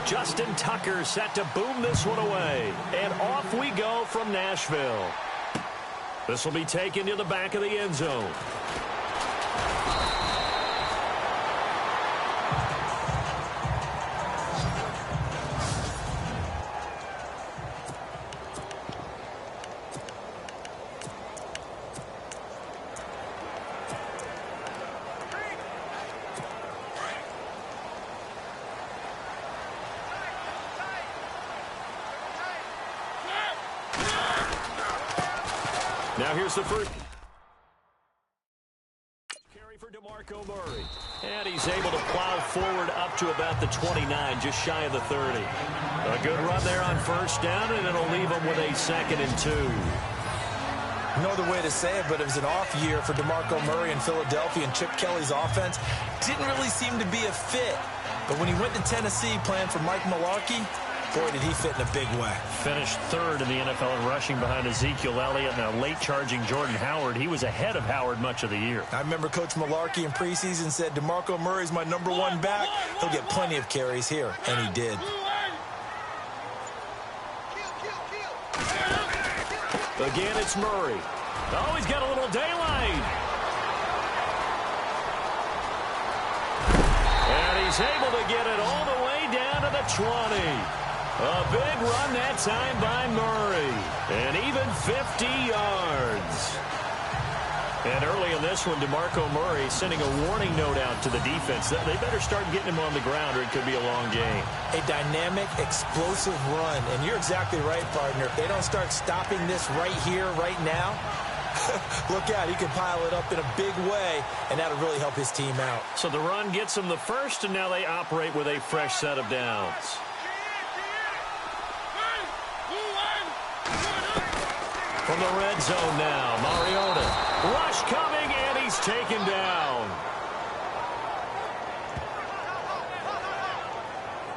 Justin Tucker set to boom this one away. And off we go from Nashville. This will be taken to the back of the end zone. Now here's the first carry for DeMarco Murray. And he's able to plow forward up to about the 29, just shy of the 30. A good run there on first down, and it'll leave him with a 2nd and 2. No other way to say it, but it was an off year for DeMarco Murray in Philadelphia, and Chip Kelly's offense didn't really seem to be a fit. But when he went to Tennessee playing for Mike Mularkey, boy, did he fit in a big way. Finished 3rd in the NFL in rushing behind Ezekiel Elliott and a late-charging Jordan Howard. He was ahead of Howard much of the year. I remember Coach Mularkey in preseason said, DeMarco Murray's my #1 back. He'll get plenty of carries here, and he did. Again, it's Murray. Oh, he's got a little daylight. And he's able to get it all the way down to the 20. A big run that time by Murray. And even 50 yards. And early in this one, DeMarco Murray sending a warning note out to the defense. They better start getting him on the ground or it could be a long game. A dynamic, explosive run. And you're exactly right, partner. If they don't start stopping this right here, right now, look out. He can pile it up in a big way, and that'll really help his team out. So the run gets them the first, and now they operate with a fresh set of downs. From the red zone now, Mariota. Rush coming, and he's taken down.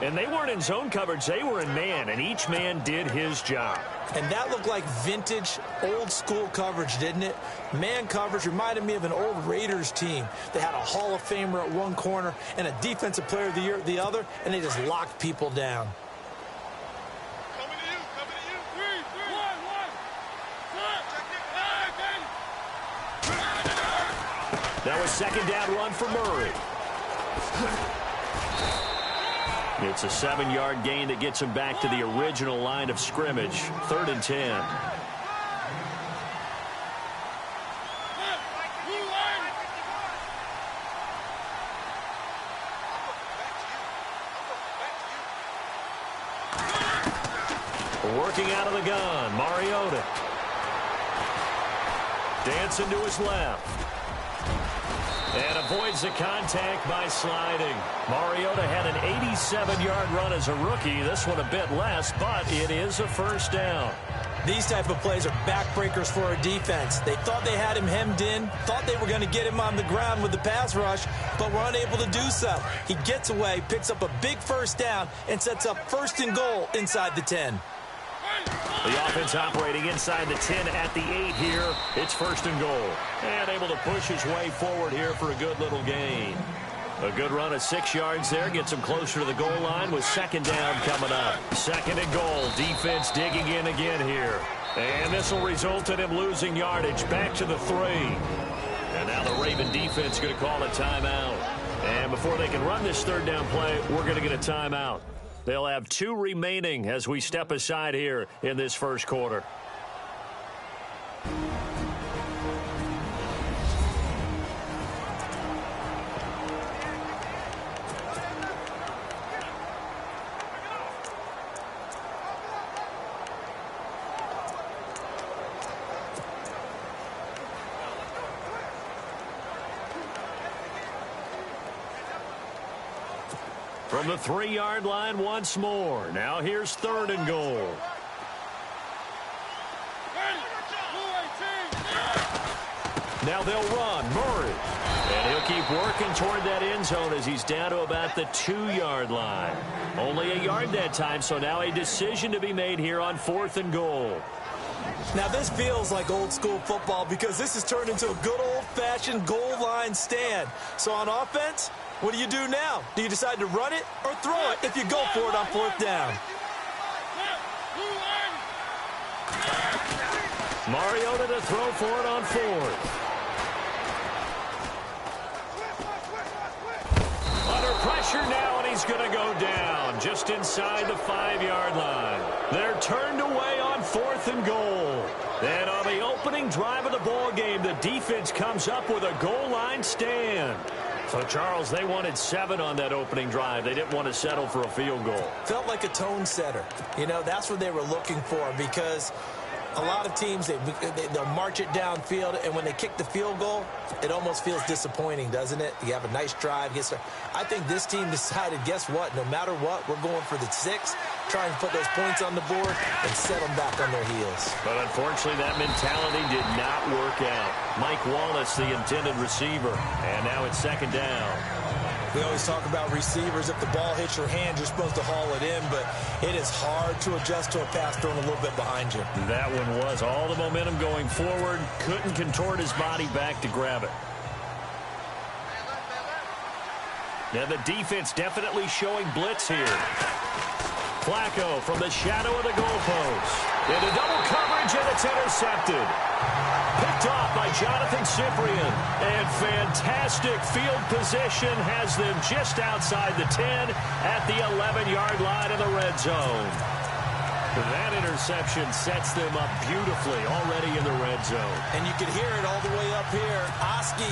And they weren't in zone coverage. They were in man, and each man did his job. And that looked like vintage, old-school coverage, didn't it? Man coverage reminded me of an old Raiders team. They had a Hall of Famer at one corner and a Defensive Player of the Year at the other, and they just locked people down. That was 2nd down run for Murray. It's a 7-yard gain that gets him back to the original line of scrimmage. 3rd and 10. Working out of the gun, Mariota. Dancing to his left. And avoids the contact by sliding. Mariota had an 87-yard run as a rookie. This one a bit less, but it is a first down. These type of plays are backbreakers for our defense. They thought they had him hemmed in, thought they were going to get him on the ground with the pass rush, but were unable to do so. He gets away, picks up a big first down, and sets up 1st and goal inside the 10. The offense operating inside the 10 at the 8 here. It's 1st and goal. And able to push his way forward here for a good little gain. A good run of 6 yards there. Gets him closer to the goal line with 2nd down coming up. 2nd and goal. Defense digging in again here. And this will result in him losing yardage back to the 3. And now the Raven defense going to call a timeout. And before they can run this 3rd down play, we're going to get a timeout. They'll have 2 remaining as we step aside here in this first quarter. From the 3-yard line once more. Now here's 3rd and goal. Now they'll run. Murray. And he'll keep working toward that end zone as he's down to about the 2-yard line. Only a yard that time, so now a decision to be made here on 4th and goal. Now, this feels like old-school football because this has turned into a good old-fashioned goal line stand. So on offense, what do you do now? Do you decide to run it or throw it if you go for it on 4th down? Mariota to throw for it on 4th. Under pressure now, and he's going to go down just inside the 5-yard line. They're turned away on 4th and goal. And on the opening drive of the ball game, the defense comes up with a goal line stand. So, Charles, they wanted 7 on that opening drive. They didn't want to settle for a field goal. Felt like a tone setter. You know, that's what they were looking for because a lot of teams, they'll march it downfield, and when they kick the field goal, it almost feels disappointing, doesn't it? You have a nice drive. I think this team decided, guess what? No matter what, we're going for the 6, try and put those points on the board and set them back on their heels. But unfortunately, that mentality did not work out. Mike Wallace, the intended receiver, and now it's 2nd down. We always talk about receivers. If the ball hits your hand, you're supposed to haul it in, but it is hard to adjust to a pass thrown a little bit behind you. That one was all the momentum going forward. Couldn't contort his body back to grab it. Now the defense definitely showing blitz here. Flacco from the shadow of the goalpost. Into double coverage, and it's intercepted. Picked off by Jonathan Cyprien. And fantastic field position has them just outside the 10 at the 11-yard line of the red zone. That interception sets them up beautifully already in the red zone. And you can hear it all the way up here. Oski,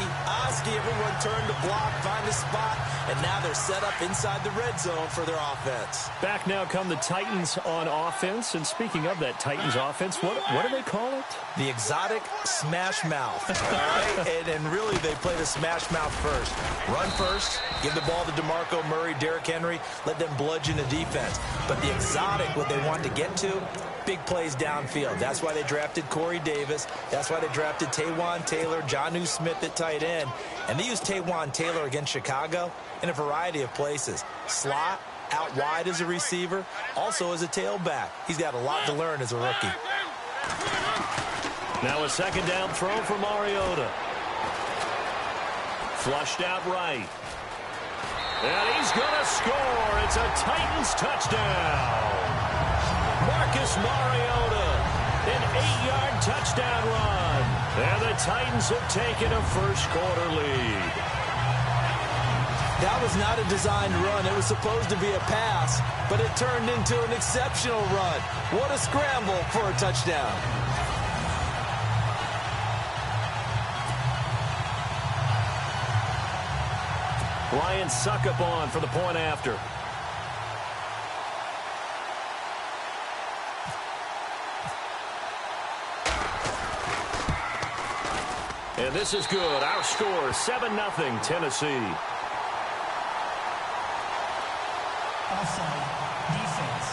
everyone turned to block, find a spot, and now they're set up inside the red zone for their offense. Back now come the Titans on offense. And speaking of that Titans offense, what do they call it? The exotic smash mouth. All right? and really, they play the smash mouth first. Run first, give the ball to DeMarco Murray, Derrick Henry, let them bludgeon the defense. But the exotic, what they want to get to, big plays downfield. That's why they drafted Corey Davis. That's why they drafted Taywan Taylor, Jonnu Smith at tight end. And they used Taywan Taylor against Chicago in a variety of places. Slot, out wide as a receiver, also as a tailback. He's got a lot to learn as a rookie. Now a 2nd down throw for Mariota. Flushed out right. And he's going to score. It's a Titans touchdown. Marcus Mariota, an 8-yard touchdown run. And the Titans have taken a first-quarter lead. That was not a designed run. It was supposed to be a pass, but it turned into an exceptional run. What a scramble for a touchdown. Ryan Suckup on for the point after. And this is good. Our score, 7-0, Tennessee. Offside, defense.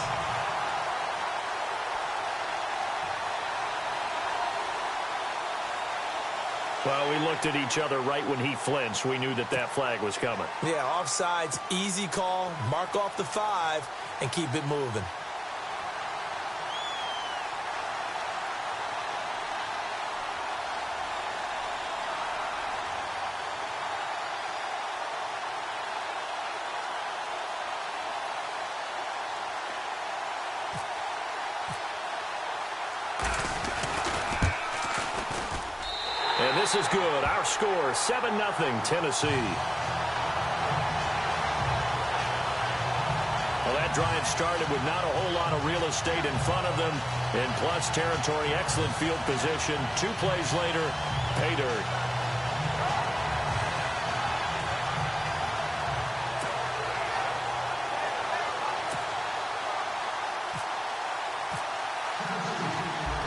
Well, we looked at each other right when he flinched. We knew that flag was coming. Yeah, offsides, easy call, mark off the 5, and keep it moving. And this is good. Our score, 7-0, Tennessee. Well, that drive started with not a whole lot of real estate in front of them. In plus territory, excellent field position. 2 plays later, pay dirt.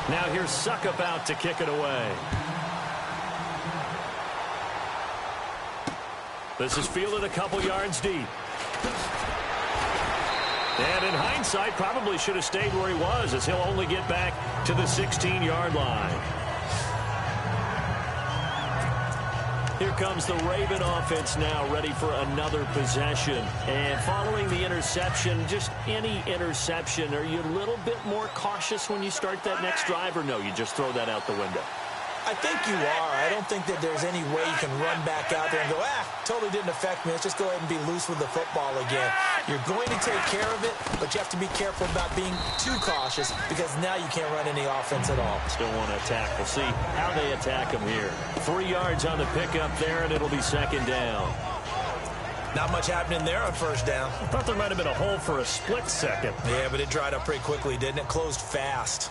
Now here's Suckup out to kick it away. This is fielded a couple yards deep. And in hindsight, probably should have stayed where he was, as he'll only get back to the 16-yard line. Here comes the Raven offense now, ready for another possession. And following the interception, just any interception, are you a little bit more cautious when you start that next drive, or no, you just throw that out the window? I think you are. I don't think that there's any way you can run back out there and go, totally didn't affect me. Let's just go ahead and be loose with the football again. You're going to take care of it, but you have to be careful about being too cautious because now you can't run any offense at all. Still want to attack. We'll see how they attack them here. 3 yards on the pickup there, and it'll be second down. Not much happening there on first down. I thought there might have been a hole for a split second. Yeah, but it dried up pretty quickly, didn't it? Closed fast.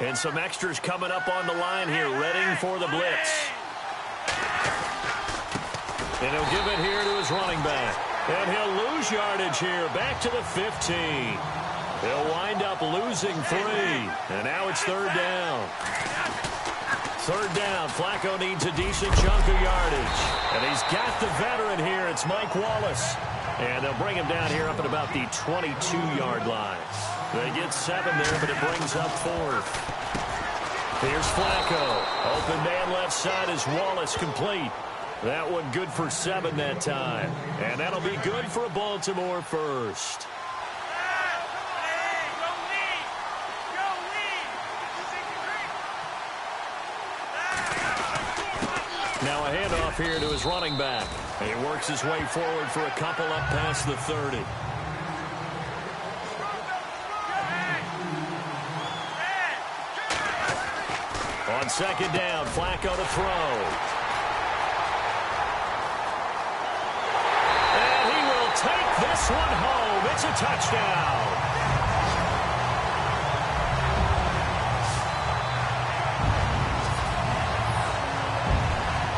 And some extras coming up on the line here, readying for the blitz. And he'll give it here to his running back. And he'll lose yardage here, back to the 15. He'll wind up losing 3. And now it's third down. Third down, Flacco needs a decent chunk of yardage. And he's got the veteran here, it's Mike Wallace. And they'll bring him down here up at about the 22-yard line. They get 7 there, but it brings up 4th. Here's Flacco. Open man left side is Wallace, complete. That one good for 7 that time. And that'll be good for a Baltimore first. Now a handoff here to his running back. And he works his way forward for a couple up past the 30. On second down, Flacco to throw. And he will take this one home. It's a touchdown.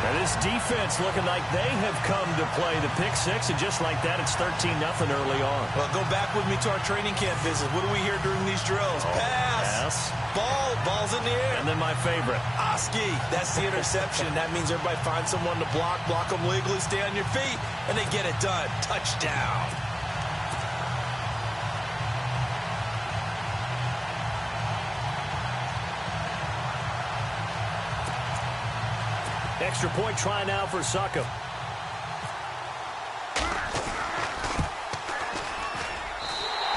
Now this defense looking like they have come to play the pick 6, and just like that, it's 13-0 early on. Well, go back with me to our training camp visit. What do we hear during these drills? Pass. Ball's in the air. And then my favorite. Oski. That's the interception. That means everybody finds someone to block them legally, stay on your feet, and they get it done. Touchdown. Extra point try now for Succop.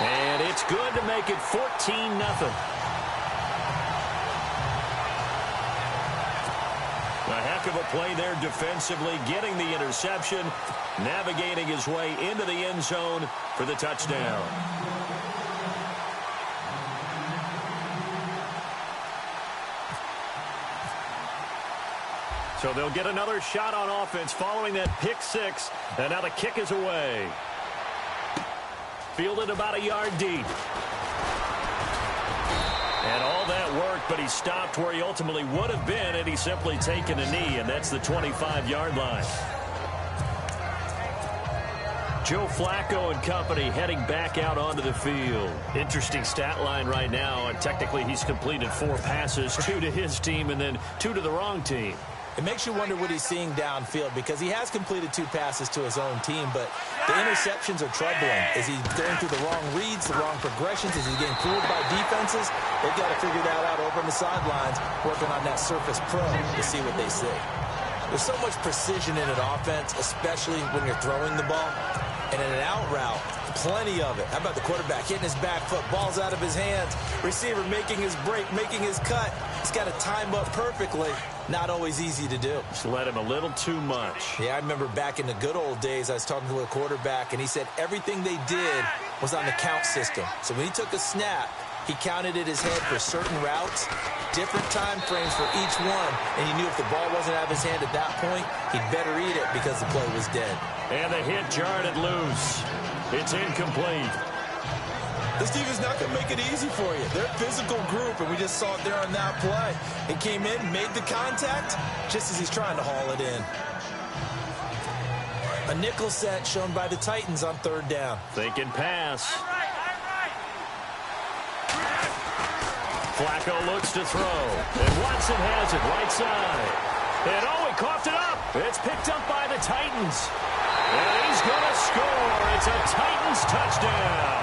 And it's good to make it 14-0. A heck of a play there defensively, getting the interception, navigating his way into the end zone for the touchdown. So they'll get another shot on offense following that pick 6, and now the kick is away. Fielded about a yard deep. And all that work, but he stopped where he ultimately would have been had he simply taken a knee, and that's the 25-yard line. Joe Flacco and company heading back out onto the field. Interesting stat line right now, and technically he's completed 4 passes, 2 to his team and then 2 to the wrong team. It makes you wonder what he's seeing downfield because he has completed 2 passes to his own team, but the interceptions are troubling. Is he going through the wrong reads, the wrong progressions? Is he getting fooled by defenses? They've got to figure that out over on the sidelines, working on that Surface Pro to see what they see. There's so much precision in an offense, especially when you're throwing the ball. And in an out route, plenty of it. How about the quarterback hitting his back foot, ball's out of his hands, receiver making his break, making his cut. He's got to time up perfectly. Not always easy to do. Just let him a little too much. Yeah, I remember back in the good old days, I was talking to a quarterback, and he said everything they did was on the count system. So when he took a snap, he counted in his head for certain routes, different time frames for each one, and he knew if the ball wasn't out of his hand at that point, he'd better eat it because the play was dead. And the hit jarred it loose. It's incomplete. This team is not going to make it easy for you. They're a physical group, and we just saw it there on that play. He came in, made the contact, just as he's trying to haul it in. A nickel set shown by the Titans on third down. Thinking pass. Flacco looks to throw. And Watson has it right side. And he coughed it up. It's picked up by the Titans. And he's going to score. It's a Titans touchdown.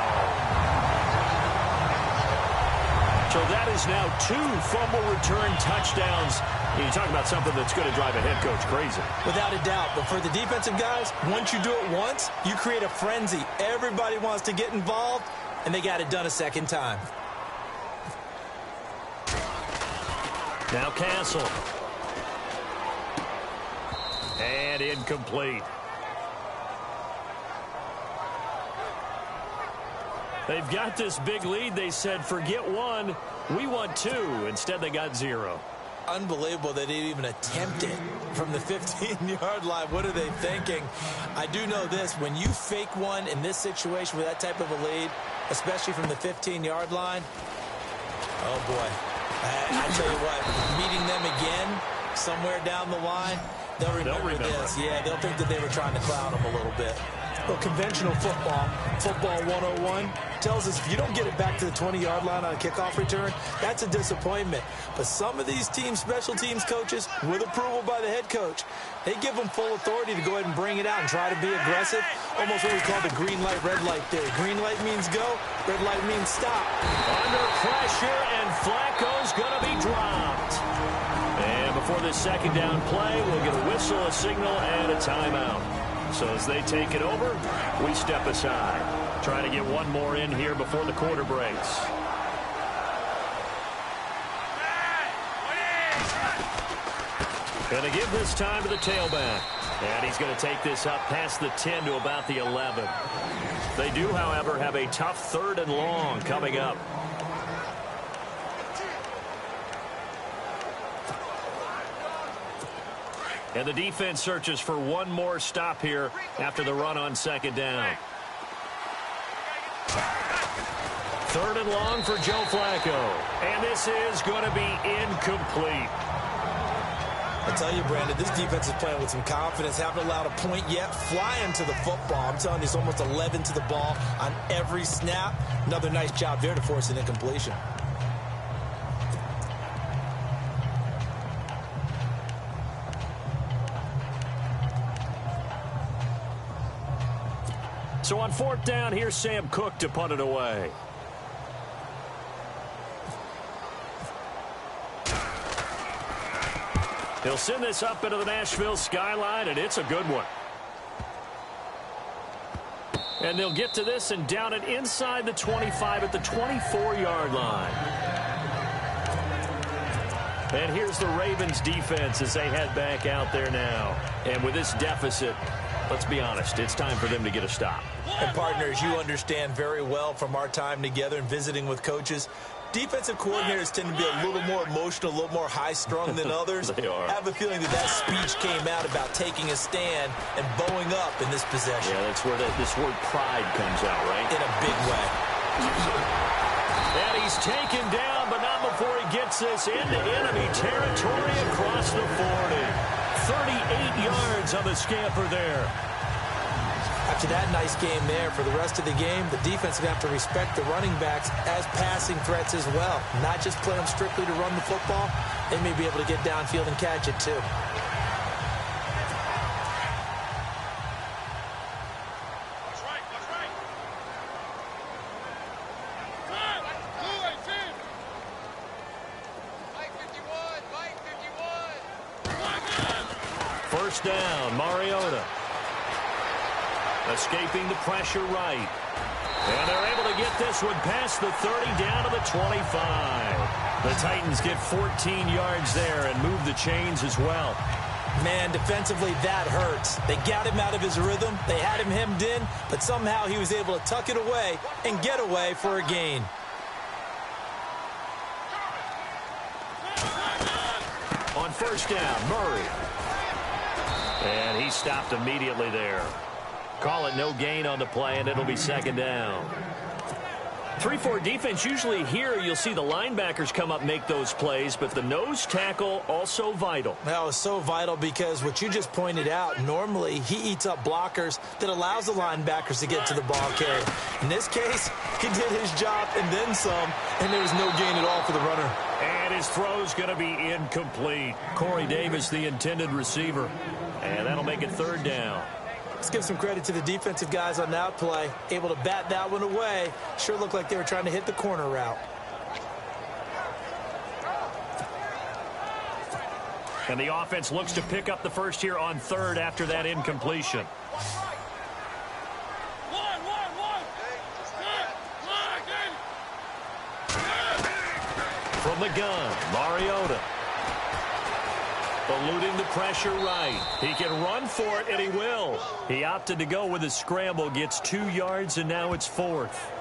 So that is now 2 fumble return touchdowns. You talk about something that's going to drive a head coach crazy. Without a doubt. But for the defensive guys, once you do it once, you create a frenzy. Everybody wants to get involved, and they got it done a second time. Now Castle. And incomplete. They've got this big lead. They said, forget 1, we want 2. Instead, they got 0. Unbelievable that they even attempt it from the 15-yard line. What are they thinking? I do know this. When you fake one in this situation with that type of a lead, especially from the 15-yard line, oh, boy. I tell you what, meeting them again somewhere down the line, they'll remember this. Yeah, they'll think that they were trying to clown them a little bit. Well, conventional football 101, tells us if you don't get it back to the 20-yard line on a kickoff return, that's a disappointment. But some of these teams, special teams coaches, with approval by the head coach, they give them full authority to go ahead and bring it out and try to be aggressive. Almost what we call the green light, red light theory. Green light means go, red light means stop. Under pressure, and Flacco's going to be dropped. And before this second down play, we'll get a whistle, a signal, and a timeout. So as they take it over, we step aside. Trying to get one more in here before the quarter breaks. Going to give this time to the tailback. And he's going to take this up past the 10 to about the 11. They do, however, have a tough 3rd and long coming up. And the defense searches for one more stop here after the run on second down. 3rd and long for Joe Flacco. And this is going to be incomplete. I tell you, Brandon, this defense is playing with some confidence. Haven't allowed a point yet. Flying to the football. I'm telling you, it's almost 11 to the ball on every snap. Another nice job there to force an incompletion. So on 4th down, here's Sam Cook to punt it away. He'll send this up into the Nashville skyline, and it's a good one. And they'll get to this and down it inside the 25 at the 24-yard line. And here's the Ravens defense as they head back out there now. And with this deficit, let's be honest, it's time for them to get a stop. And partners, you understand very well from our time together and visiting with coaches, defensive coordinators tend to be a little more emotional, a little more high-strung than others. They are. I have a feeling that that speech came out about taking a stand and bowing up in this possession. Yeah, that's where this word pride comes out, right? In a big way. And he's taken down, but not before he gets this into enemy territory across the 40. 38 yards on the scamper there. After that nice game there, for the rest of the game, the defense is going to have to respect the running backs as passing threats as well. Not just play them strictly to run the football. They may be able to get downfield and catch it too. First down, Mariota. Escaping the pressure right. And they're able to get this one past the 30 down to the 25. The Titans get 14 yards there and move the chains as well. Man, defensively, that hurts. They got him out of his rhythm. They had him hemmed in, but somehow he was able to tuck it away and get away for a gain. On first down, Murray. And he stopped immediately there. Call it no gain on the play, and it'll be second down. 3-4 defense, usually here you'll see the linebackers come up, make those plays, but the nose tackle also vital. That was so vital because what you just pointed out, normally he eats up blockers that allows the linebackers to get to the ball carrier. In this case, he did his job and then some, and there was no gain at all for the runner. And his throw's going to be incomplete. Corey Davis, the intended receiver, and that'll make it third down. Let's give some credit to the defensive guys on that play. Able to bat that one away. Sure looked like they were trying to hit the corner route. And the offense looks to pick up the first here on third after that incompletion. From the gun, Mariota. Eluding the pressure right. He can run for it, and he will. He opted to go with a scramble, gets 2 yards, and now it's fourth.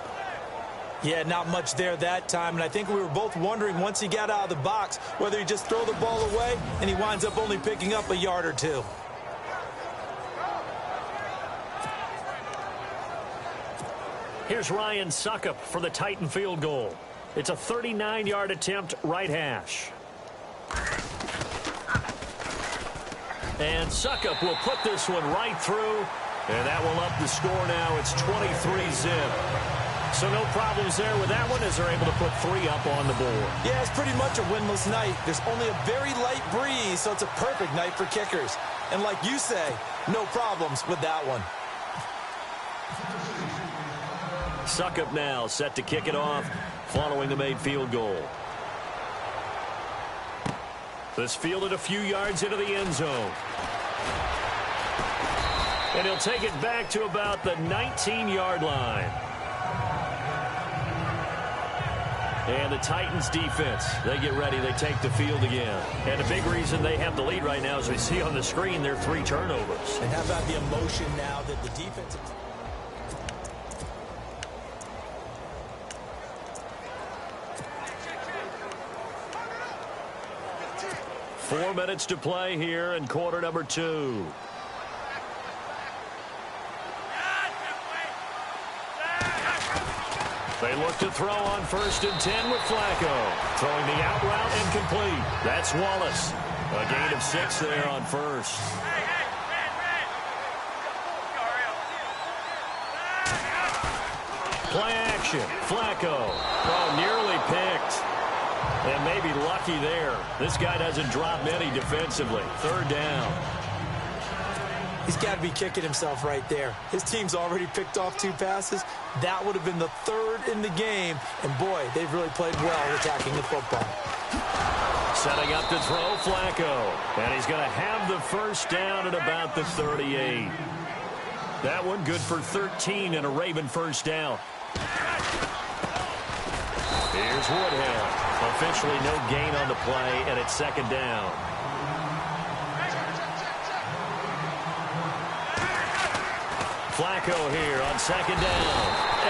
Yeah, not much there that time, and I think we were both wondering once he got out of the box whether he'd just throw the ball away, and he winds up only picking up a yard or two. Here's Ryan Suckup for the Titan field goal. It's a 39-yard attempt, right hash. And Suckup will put this one right through, and that will up the score now. It's 23-zip. So no problems there with that one as they're able to put 3 up on the board. Yeah, it's pretty much a winless night. There's only a very light breeze, so it's a perfect night for kickers. And like you say, no problems with that one. Suckup now set to kick it off following the made field goal. This fielded a few yards into the end zone. And he'll take it back to about the 19-yard line. And the Titans defense, they get ready. They take the field again. And a big reason they have the lead right now, as we see on the screen, they're 3 turnovers. And how about the emotion now that the defense... 4 minutes to play here in quarter number 2. They look to throw on 1st and 10 with Flacco. Throwing the out route incomplete. That's Wallace. A gain of 6 there on 1st. Play action. Flacco. Oh, nearly picked. And maybe lucky there. This guy doesn't drop many defensively. 3rd down. He's got to be kicking himself right there. His team's already picked off 2 passes. That would have been the 3rd in the game. And, boy, they've really played well attacking the football. Setting up to throw, Flacco. And he's going to have the 1st down at about the 38. That one good for 13 and a Raven 1st down. Here's Woodhead. Officially no gain on the play, and it's 2nd down. Flacco here on 2nd down.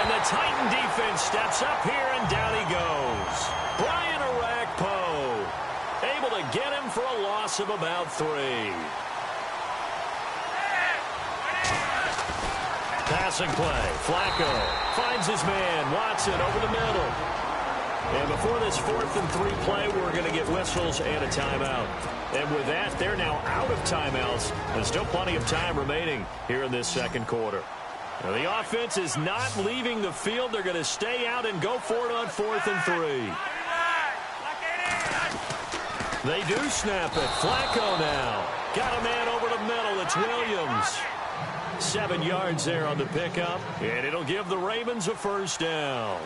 And the Titan defense steps up here, and down he goes. Brian Arakpo able to get him for a loss of about 3. Passing play. Flacco finds his man. Watson over the middle. And before this 4th and 3 play, we're going to get whistles and a timeout. And with that, they're now out of timeouts. There's still plenty of time remaining here in this 2nd quarter. Now, the offense is not leaving the field. They're going to stay out and go for it on 4th and 3. They do snap it. Flacco now. Got a man over the middle. It's Williams. 7 yards there on the pickup. And it'll give the Ravens a 1st down.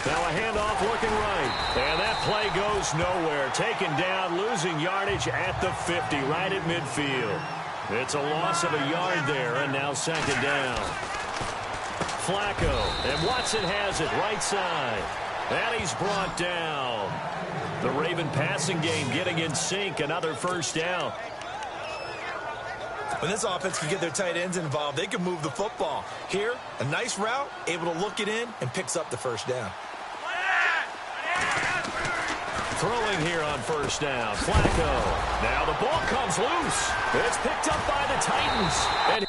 Now a handoff looking right. And that play goes nowhere. Taken down, losing yardage at the 50, right at midfield. It's a loss of a yard there, and now 2nd down. Flacco, and Watson has it right side. And he's brought down. The Raven passing game getting in sync, another 1st down. When this offense can get their tight ends involved, they can move the football. Here, a nice route, able to look it in, and picks up the 1st down. Throwing here on 1st down. Flacco. Now the ball comes loose. It's picked up by the Titans. And